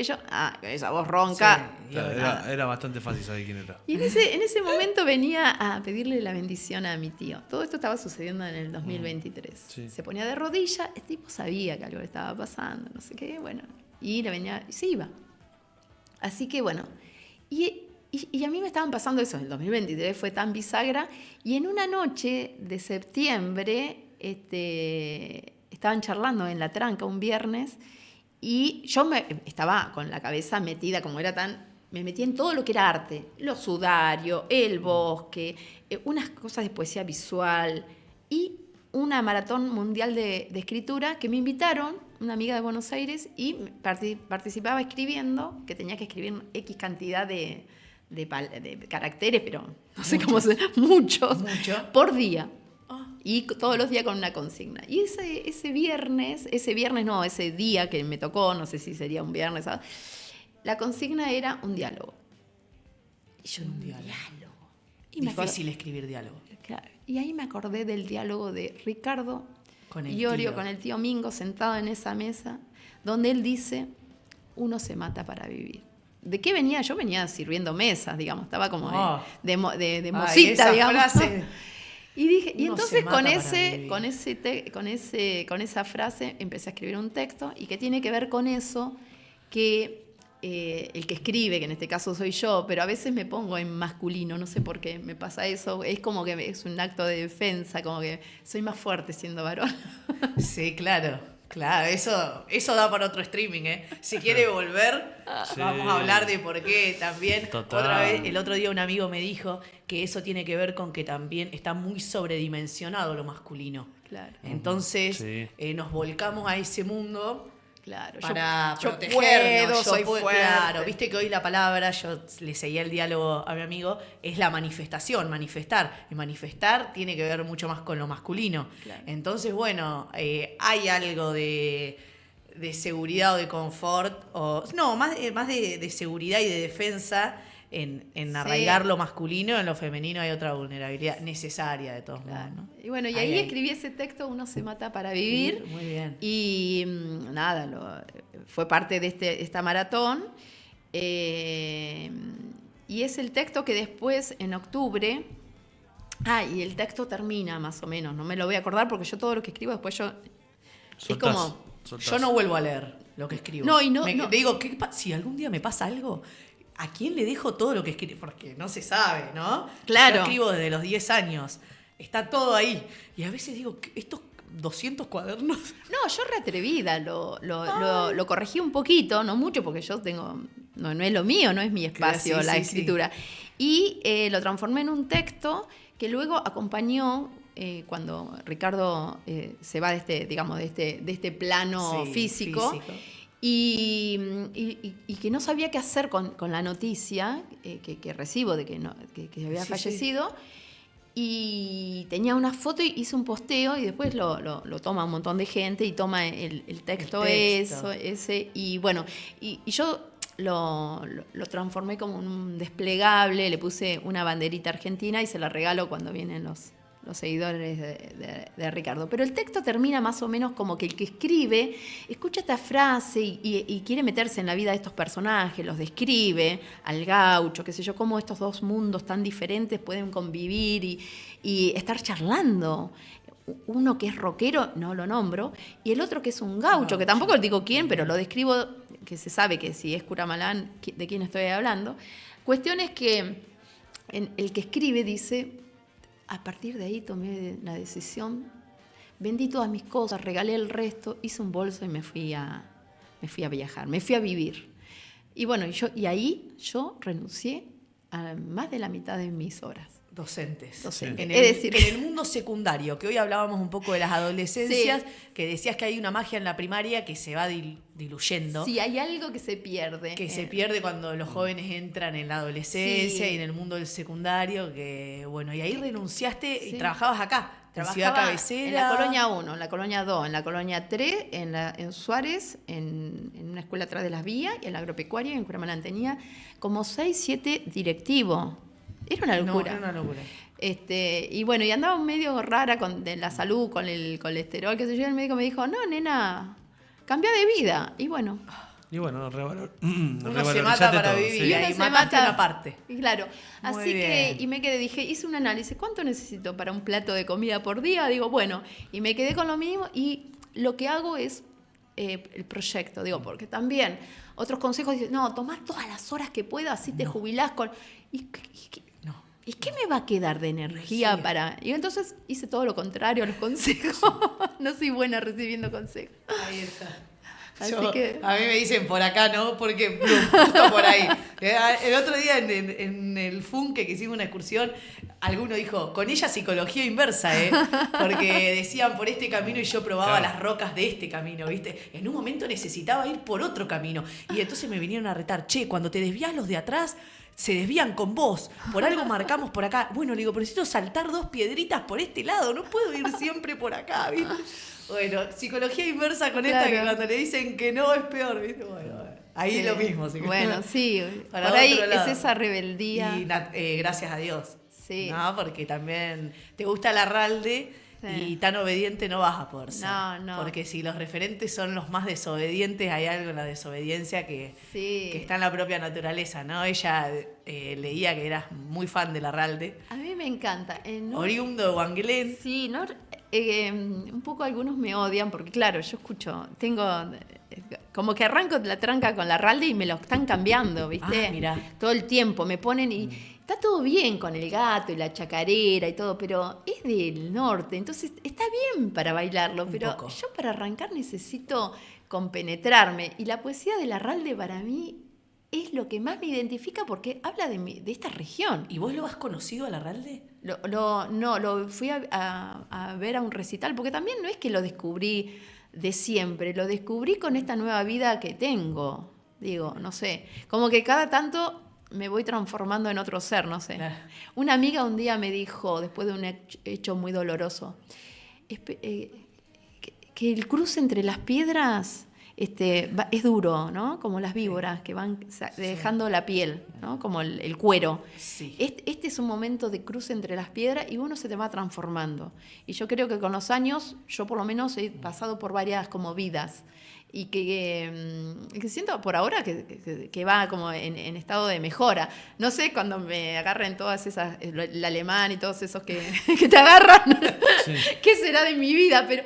Esa voz ronca. Sí, Claro, era bastante fácil saber quién era. Y en ese momento venía a pedirle la bendición a mi tío. Todo esto estaba sucediendo en el 2023. Sí. Se ponía de rodillas, el tipo sabía que algo le estaba pasando, no sé qué, bueno. Y le venía, y se iba. Así que bueno, y a mí me estaban pasando eso, el 2023 fue tan bisagra, y en una noche de septiembre estaban charlando en la tranca un viernes, y yo estaba con la cabeza metida, como era me metí en todo lo que era arte, los sudarios, el bosque, unas cosas de poesía visual, y una maratón mundial de escritura que me invitaron, una amiga de Buenos Aires, y participaba escribiendo, que tenía que escribir X cantidad de caracteres, pero no sé cómo se... Muchos. Por día. Y todos los días con una consigna. Y ese día que me tocó, no sé si sería un viernes, ¿sabes? La consigna era un diálogo. Y yo, un diálogo. Difícil escribir diálogo. Claro. Y ahí me acordé del diálogo de Ricardo con Iorio, con el tío Mingo, sentado en esa mesa, donde él dice, uno se mata para vivir. ¿De qué venía? Yo venía sirviendo mesas, digamos, estaba como de mosita, digamos. Frase. Y dije, y entonces con esa frase empecé a escribir un texto, y que tiene que ver con eso, que el que escribe, que en este caso soy yo, pero a veces me pongo en masculino, no sé por qué me pasa eso, es como que es un acto de defensa, como que soy más fuerte siendo varón. Sí, claro, eso da para otro streaming, ¿eh? Si quiere volver, Sí. vamos a hablar de por qué también. Total. Otra vez, el otro día un amigo me dijo que eso tiene que ver con que también está muy sobredimensionado lo masculino. Claro. Entonces, Sí. Nos volcamos a ese mundo. Claro, Para yo protegernos, soy fuerte. Claro, viste que hoy la palabra, yo le seguía el diálogo a mi amigo, es la manifestación, manifestar. Y manifestar tiene que ver mucho más con lo masculino. Claro. Entonces, bueno, hay algo de seguridad o de confort, más de seguridad y de defensa en arraigar lo masculino. En lo femenino hay otra vulnerabilidad necesaria de todos modos, ¿no? Y bueno, y ahí escribí ese texto, Uno se mata para vivir. Muy bien. Y fue parte de esta maratón. Y es el texto que después, en octubre... y el texto termina más o menos, no me lo voy a acordar porque yo todo lo que escribo después yo... Soltás, es como... soltás. Yo no vuelvo a leer lo que escribo. No. Digo, si algún día me pasa algo, ¿a quién le dejo todo lo que escribo? Porque no se sabe, ¿no? Claro. Yo escribo desde los 10 años. Está todo ahí. Y a veces digo, estos 200 cuadernos... No, yo re atrevida, lo corregí un poquito, no mucho, porque yo tengo... No es lo mío, no es mi espacio la escritura. Sí. Y lo transformé en un texto que luego acompañó... cuando Ricardo se va de este plano físico. Y que no sabía qué hacer con la noticia que recibo de que había fallecido. Y tenía una foto y hice un posteo, y después lo toma un montón de gente y toma el texto. Ese. Y bueno, y yo lo transformé como un desplegable, le puse una banderita argentina y se la regalo cuando vienen los seguidores de Ricardo. Pero el texto termina más o menos como que el que escribe escucha esta frase y quiere meterse en la vida de estos personajes, los describe, al gaucho, qué sé yo, cómo estos dos mundos tan diferentes pueden convivir y estar charlando. Uno que es rockero, no lo nombro, y el otro que es un gaucho, que tampoco digo quién, pero lo describo, que se sabe que si es Curamalán, de quién estoy hablando. Cuestión es que el que escribe dice... A partir de ahí tomé la decisión, vendí todas mis cosas, regalé el resto, hice un bolso y me fui a viajar, me fui a vivir. Y bueno, y ahí yo renuncié a más de la mitad de mis horas. Docentes. Docentes. Es decir, en el mundo secundario, que hoy hablábamos un poco de las adolescencias, que decías que hay una magia en la primaria que se va diluyendo. Sí, hay algo que se pierde. Que se pierde cuando los jóvenes entran en la adolescencia y en el mundo del secundario, que bueno, y ahí renunciaste y trabajabas acá, en Ciudad Cabecera. En la Colonia 1, en la Colonia 2, en la Colonia 3, en Suárez, en una escuela atrás de las vías, y en la agropecuaria, en Curamalán. Tenía como 6, 7 directivos. Era una locura. No, era una locura. Y bueno, y andaba medio rara de la salud, con el colesterol, qué sé yo. El médico me dijo, no, nena, cambia de vida. Y bueno. Uno se mata para vivir, Y uno y se mataste mata. una parte. Y claro, Muy así que, bien. y me quedé, hice un análisis, ¿cuánto necesito para un plato de comida por día? Digo, bueno, y me quedé con lo mismo, y lo que hago es el proyecto, digo, porque también otros consejos dicen, no, tomás todas las horas que puedas, así te jubilás con... ¿Y qué me va a quedar de energía para...? Y entonces hice todo lo contrario a los consejos. No soy buena recibiendo consejos. Ahí está. Así que... A mí me dicen por acá, ¿no? Porque justo por ahí. El otro día en el FUN que hicimos una excursión, alguno dijo, con ella psicología inversa, ¿eh? Porque decían por este camino y yo probaba las rocas de este camino, ¿viste? En un momento necesitaba ir por otro camino. Y entonces me vinieron a retar, che, cuando te desvías los de atrás... se desvían con vos, por algo marcamos por acá. Bueno, le digo, pero necesito saltar 2 piedritas por este lado, no puedo ir siempre por acá, ¿viste? Bueno, psicología inversa con esta que cuando le dicen que no es peor, ¿viste? Bueno, ahí lo mismo. Bueno, sí, por Para ahí lado. es esa rebeldía. Y gracias a Dios. Sí. No, porque también te gusta Larralde. Y tan obediente no vas a poder ser. No. Porque si los referentes son los más desobedientes, hay algo en la desobediencia que está en la propia naturaleza, ¿no? Ella leía que eras muy fan de Larralde. A mí me encanta. Oriundo de Wangelén. Sí, ¿no? Un poco algunos me odian porque, claro, yo escucho, como que arranco la tranca con Larralde y me lo están cambiando, ¿viste? Mirá. Todo el tiempo me ponen y... Está todo bien con el gato y la chacarera y todo, pero es del norte, entonces está bien para bailarlo, pero yo para arrancar necesito compenetrarme. Y la poesía de Larralde para mí es lo que más me identifica porque habla de esta región. ¿Y vos lo has conocido a Larralde? Lo fui a ver a un recital, porque también no es que lo descubrí de siempre, lo descubrí con esta nueva vida que tengo. Digo, no sé, como que cada tanto... me voy transformando en otro ser, no sé. Claro. Una amiga un día me dijo, después de un hecho muy doloroso, que el cruce entre las piedras es duro, ¿no? Como las víboras que van dejando la piel, ¿no? Como el cuero. Sí. Este es un momento de cruce entre las piedras y uno se te va transformando. Y yo creo que con los años, yo por lo menos he pasado por varias como vidas. Y que siento por ahora que va como en estado de mejora. No sé, cuando me agarren todas esas, el alemán y todos esos que te agarran, qué será de mi vida, pero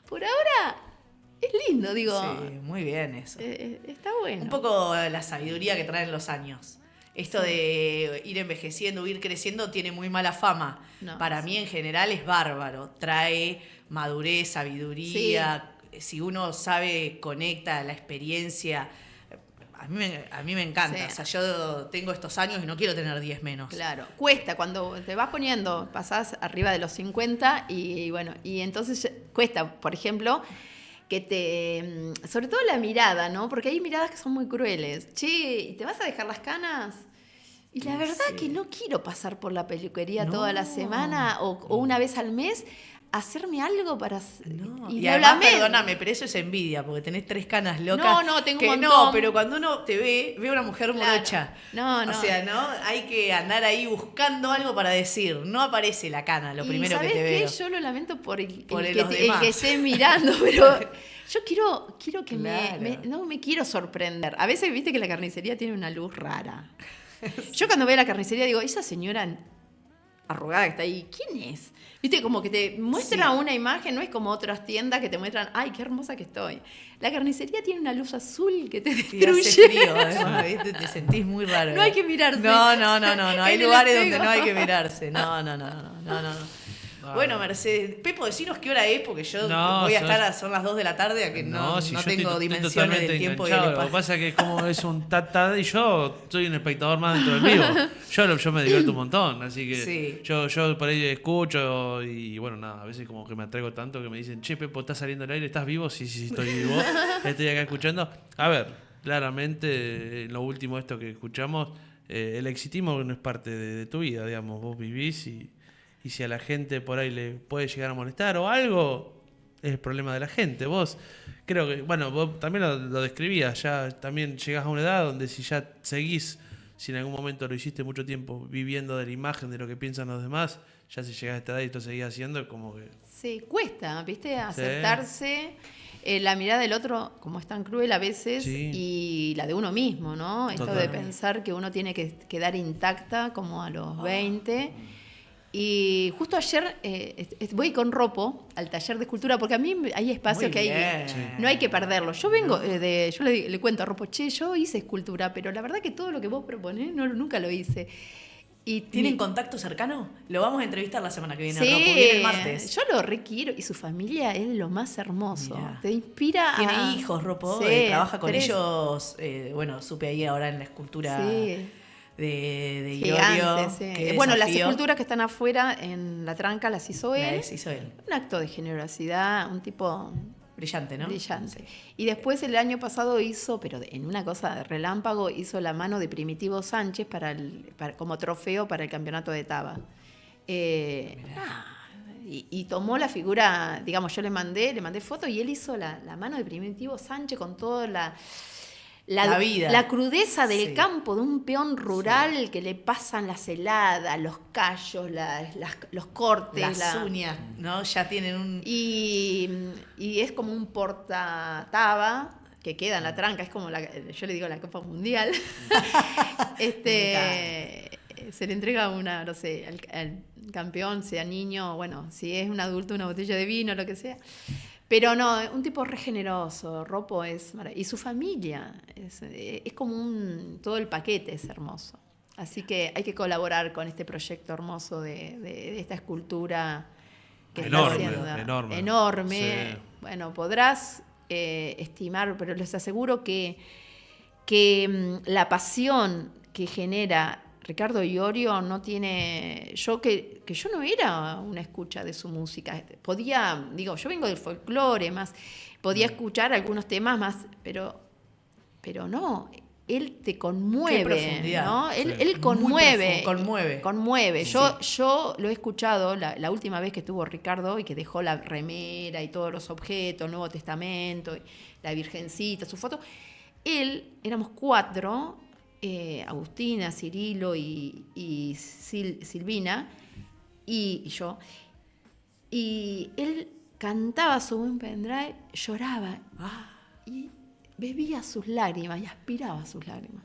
por ahora es lindo, digo. Sí, muy bien eso. Está bueno. Un poco la sabiduría que traen los años. Esto de ir envejeciendo, ir creciendo, tiene muy mala fama. No, para mí en general es bárbaro. Trae madurez, sabiduría... Si uno sabe, conecta la experiencia, a mí me encanta. Sí. O sea, yo tengo estos años y no quiero tener 10 menos. Claro, cuesta cuando te vas poniendo, pasás arriba de los 50 y bueno, y entonces cuesta, por ejemplo, sobre todo la mirada, ¿no? Porque hay miradas que son muy crueles. Che, ¿te vas a dejar las canas? Y la verdad que no quiero pasar por la peluquería toda la semana o una vez al mes. Hacerme algo para... Y además, perdóname, pero eso es envidia, porque tenés 3 canas locas. No, tengo un montón. No, pero cuando uno te ve a una mujer morocha. No. O sea, ¿no? Hay que andar ahí buscando algo para decir. No aparece la cana, lo primero que te veo. ¿Sabés qué? Yo lo lamento por el que esté mirando, pero yo quiero que no me quiero sorprender. A veces, viste que la carnicería tiene una luz rara. Yo cuando veo la carnicería digo, esa señora arrugada que está ahí, ¿quién es? Viste, como que te muestra una imagen, no es como otras tiendas que te muestran, ¡ay, qué hermosa que estoy! La carnicería tiene una luz azul que te destruye. Y hace frío, además, ¿viste? Te sentís muy raro. No hay que mirarse. No. Hay lugares donde no hay que mirarse. No. Bueno, Mercedes, Pepo, decinos qué hora es, porque yo No, voy a estar, son las 2 de la tarde, a que no si yo tengo estoy dimensiones totalmente del tiempo y enganchado. el Lo que espacio. pasa es que es como es un tata y yo soy un espectador más dentro del vivo. Yo me divierto un montón, así que Sí. yo por ahí escucho y bueno, nada, a veces como que me atraigo tanto que me dicen, che, Pepo, ¿estás saliendo al aire? ¿Estás vivo? Sí, estoy vivo. Estoy acá escuchando. A ver, claramente, lo último esto que escuchamos, el exitismo no es parte de tu vida, digamos, vos vivís y si a la gente por ahí le puede llegar a molestar o algo, es el problema de la gente. Vos, creo que, bueno, vos también lo describías, ya también llegás a una edad donde si ya seguís, si en algún momento lo hiciste mucho tiempo viviendo de la imagen, de lo que piensan los demás, ya si llegás a esta edad y lo seguís haciendo, como que... Sí, cuesta, ¿viste? Aceptarse. La mirada del otro, como es tan cruel a veces, Sí. y la de uno mismo, ¿no? Esto de Totalmente. pensar que uno tiene que quedar intacta como a los 20. Y justo ayer voy con Ropo al taller de escultura, porque a mí hay espacios Muy que hay, bien. no hay que perderlo. Yo vengo yo le cuento a Ropo, che, yo hice escultura, pero la verdad que todo lo que vos proponés nunca lo hice. Y ¿Tienen contacto cercano? Lo vamos a entrevistar la semana que viene. Sí, Ropo, viene el martes. yo lo requiero y su familia es lo más hermoso. Mirá. Te inspira Tiene a... hijos, Ropo, Sí, trabaja con 3 ellos. Bueno, supe ahí ahora en la escultura Sí. de Gigantes, Iorio. sí. Qué Bueno, las desafío. esculturas que están afuera en la tranca las hizo él. Las hizo él. Un acto de generosidad, un tipo Brillante, ¿no? brillante. Y después el año pasado hizo, pero en una cosa de relámpago, hizo la mano de Primitivo Sánchez como trofeo para el campeonato de Taba. Y tomó la figura, digamos, yo le mandé fotos y él hizo la mano de Primitivo Sánchez con toda La vida. la crudeza del Sí. campo de un peón rural que le pasan las heladas, los callos, los cortes. Las uñas, ¿no? Ya tienen un... Y es como un portataba que queda en la tranca, es como yo le digo la Copa Mundial. Se le entrega una, no sé, al campeón, sea niño, bueno, si es un adulto, una botella de vino, lo que sea. Pero no, un tipo re generoso, Ropo es maravilloso. Y su familia, es como todo el paquete es hermoso. Así que hay que colaborar con este proyecto hermoso de esta escultura que Enorme, está haciendo. enorme. Sí. Bueno, podrás estimar, pero les aseguro que la pasión que genera Ricardo Iorio no tiene... que yo no era una escucha de su música. Yo vengo del folclore más, podía escuchar algunos temas más, pero no, él te conmueve. Qué profundidad. ¿no? Sí. Él conmueve. Conmueve. Sí. Yo lo he escuchado la última vez que estuvo Ricardo y que dejó la remera y todos los objetos, el Nuevo Testamento, la Virgencita, su foto. Éramos 4... Agustina, Cirilo y Silvina y yo. Y él cantaba su buen pendrive, lloraba y bebía sus lágrimas y aspiraba sus lágrimas.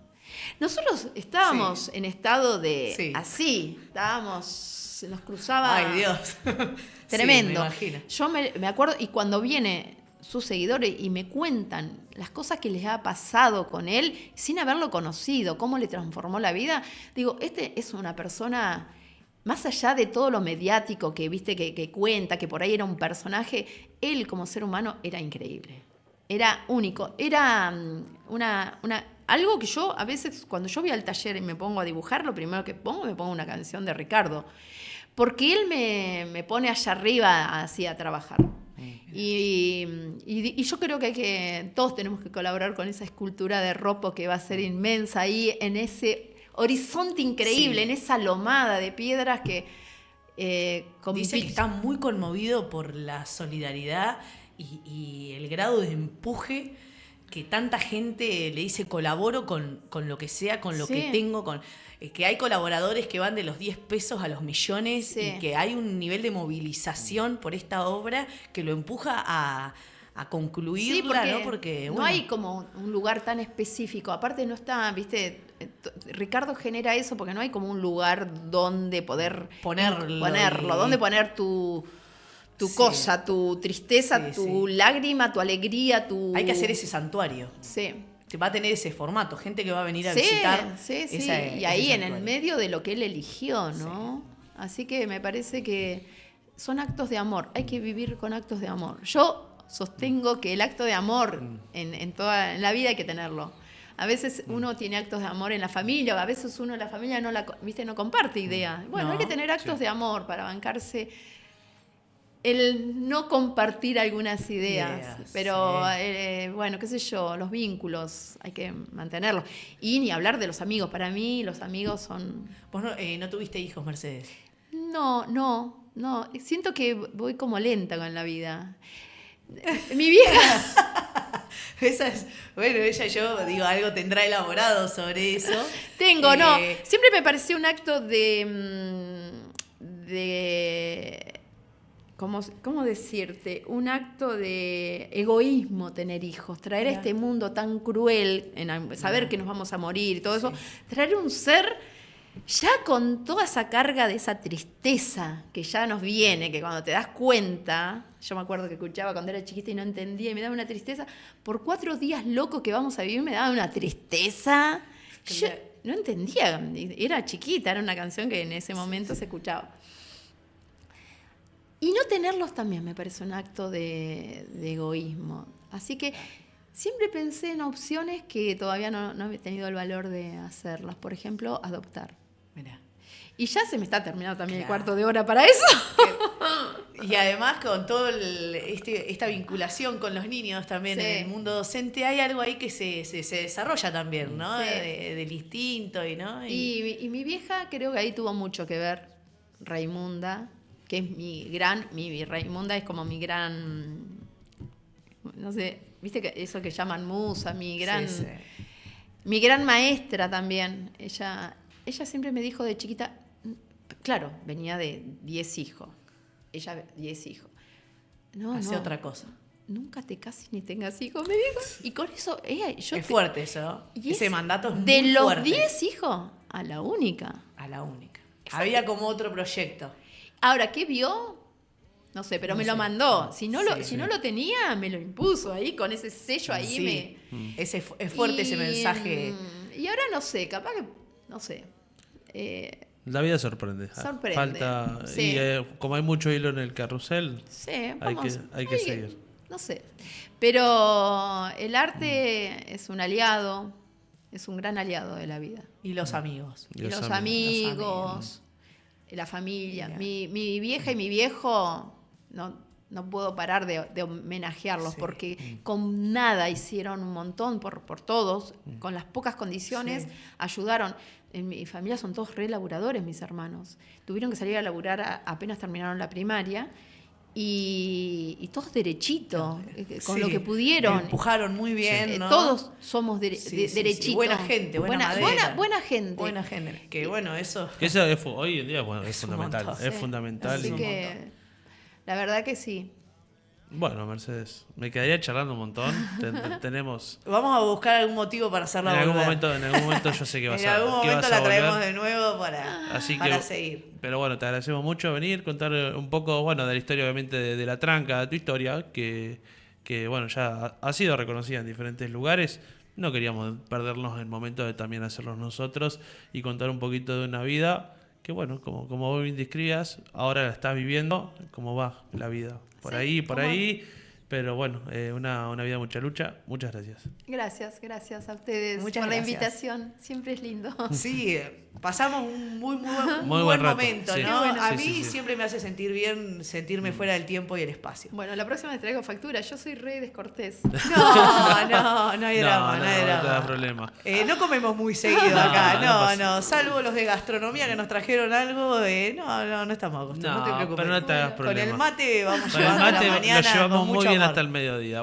Nosotros estábamos en estado de así, nos cruzaba. Ay, Dios. Tremendo. Sí, me imagino. Yo me acuerdo, y cuando viene sus seguidores y me cuentan las cosas que les ha pasado con él sin haberlo conocido, cómo le transformó la vida, digo, es una persona, más allá de todo lo mediático que viste que cuenta, que por ahí era un personaje, él como ser humano era increíble, era único, era algo que yo a veces cuando yo voy al taller y me pongo a dibujar, lo primero que me pongo una canción de Ricardo, porque él me pone allá arriba así a trabajar. Y yo creo que todos tenemos que colaborar con esa escultura de Ropo que va a ser inmensa ahí en ese horizonte increíble, en esa lomada de piedras que... Dice que está muy conmovido por la solidaridad y el grado de empuje que tanta gente le dice colaboro con lo que sea, con lo que tengo, que hay colaboradores que van de los 10 pesos a los millones y que hay un nivel de movilización por esta obra que lo empuja a concluirla, porque no hay como un lugar tan específico. Aparte no está, viste, Ricardo genera eso porque no hay como un lugar donde poder ponerlo, donde poner tu cosa, tu tristeza, tu lágrima, tu alegría, Hay que hacer ese santuario. Sí. Va a tener ese formato, gente que va a venir a visitar. Y ahí en el medio de lo que él eligió, ¿no? Así que me parece que son actos de amor. Hay que vivir con actos de amor. Yo sostengo que el acto de amor en la vida hay que tenerlo. A veces uno tiene actos de amor en la familia, o a veces uno en la familia no comparte ideas. Bueno, hay que tener actos de amor para bancarse el no compartir algunas ideas. Pero, bueno, qué sé yo, los vínculos hay que mantenerlos. Y ni hablar de los amigos. Para mí los amigos son... ¿Vos no tuviste hijos, Mercedes? No. Siento que voy como lenta con la vida. Mi vieja... Yo digo, algo tendrá elaborado sobre eso. No. Siempre me pareció un acto de ¿cómo decirte? Un acto de egoísmo tener hijos, traer a este mundo tan cruel, saber que nos vamos a morir y todo eso, traer un ser ya con toda esa carga de esa tristeza que ya nos viene, que cuando te das cuenta, yo me acuerdo que escuchaba cuando era chiquita y no entendía y me daba una tristeza, por 4 días locos que vamos a vivir me daba una tristeza, yo no entendía, era chiquita, era una canción que en ese momento se escuchaba. Y no tenerlos también me parece un acto de egoísmo. Así que siempre pensé en opciones que todavía no he tenido el valor de hacerlas. Por ejemplo, adoptar. Mirá. Y ya se me está terminando también el cuarto de hora para eso. Y además con todo esta vinculación con los niños también en el mundo docente, hay algo ahí que se desarrolla también, ¿no? Sí. Del instinto ¿no? Y mi vieja creo que ahí tuvo mucho que ver, Raimunda, que es Raimunda es como mi gran, no sé, viste que eso que llaman musa, mi gran maestra también. Ella siempre me dijo de chiquita, claro, venía de 10 hijos. Ella 10 hijos. Hace otra cosa. Nunca te cases ni tengas hijos, me dijo. Y con eso, es fuerte eso. Ese mandato es muy fuerte. De los 10 hijos, a la única. Había como otro proyecto. Ahora, ¿qué vio? No sé, pero me lo mandó. Si no lo tenía, me lo impuso ahí, con ese sello ahí. Es fuerte ese mensaje. Y ahora no sé, capaz que, no sé. La vida sorprende. Falta, y como hay mucho hilo en el carrusel, hay que seguir. No sé. Pero el arte es un aliado, es un gran aliado de la vida. Y los amigos. Y los amigos. La familia. Mi vieja y mi viejo, no puedo parar de homenajearlos, porque con nada hicieron un montón por todos, con las pocas condiciones, ayudaron. En mi familia son todos re laburadores, mis hermanos. Tuvieron que salir a laburar apenas terminaron la primaria. Y todos derechito, con lo que pudieron. Empujaron muy bien, ¿no? Todos somos derechitos. Sí. Buena gente, buena gente. Buena gente. Que bueno, eso hoy en día es fundamental. Es fundamental. Así que la verdad que sí. Bueno, Mercedes, me quedaría charlando un montón. Tenemos... Vamos a buscar algún motivo para hacerla en algún momento yo sé que vas a En algún momento la traemos de nuevo para seguir. Pero bueno, te agradecemos mucho venir, contar un poco de la historia, obviamente, de la tranca, de tu historia, que bueno, ya ha sido reconocida en diferentes lugares. No queríamos perdernos el momento de también hacerlo nosotros y contar un poquito de una vida que, bueno, como vos bien describías, ahora la estás viviendo, cómo va la vida. Por ahí, pero bueno, una vida de mucha lucha. Muchas gracias. Gracias a ustedes por la invitación. Siempre es lindo. Sí, pasamos un muy buen rato, momento, sí. ¿no? Bueno, a mí siempre me hace sentir bien sentirme fuera del tiempo y el espacio. Bueno, la próxima te traigo factura. Yo soy re descortés. No hay drama, no te da problema. No comemos muy seguido acá, no. Salvo los de gastronomía que nos trajeron algo, no estamos acostumbrados. No te preocupes. Pero no te hagas problema. Con el mate vamos Con el llevando mate la mañana. lo llevamos muy bien amor. hasta el mediodía.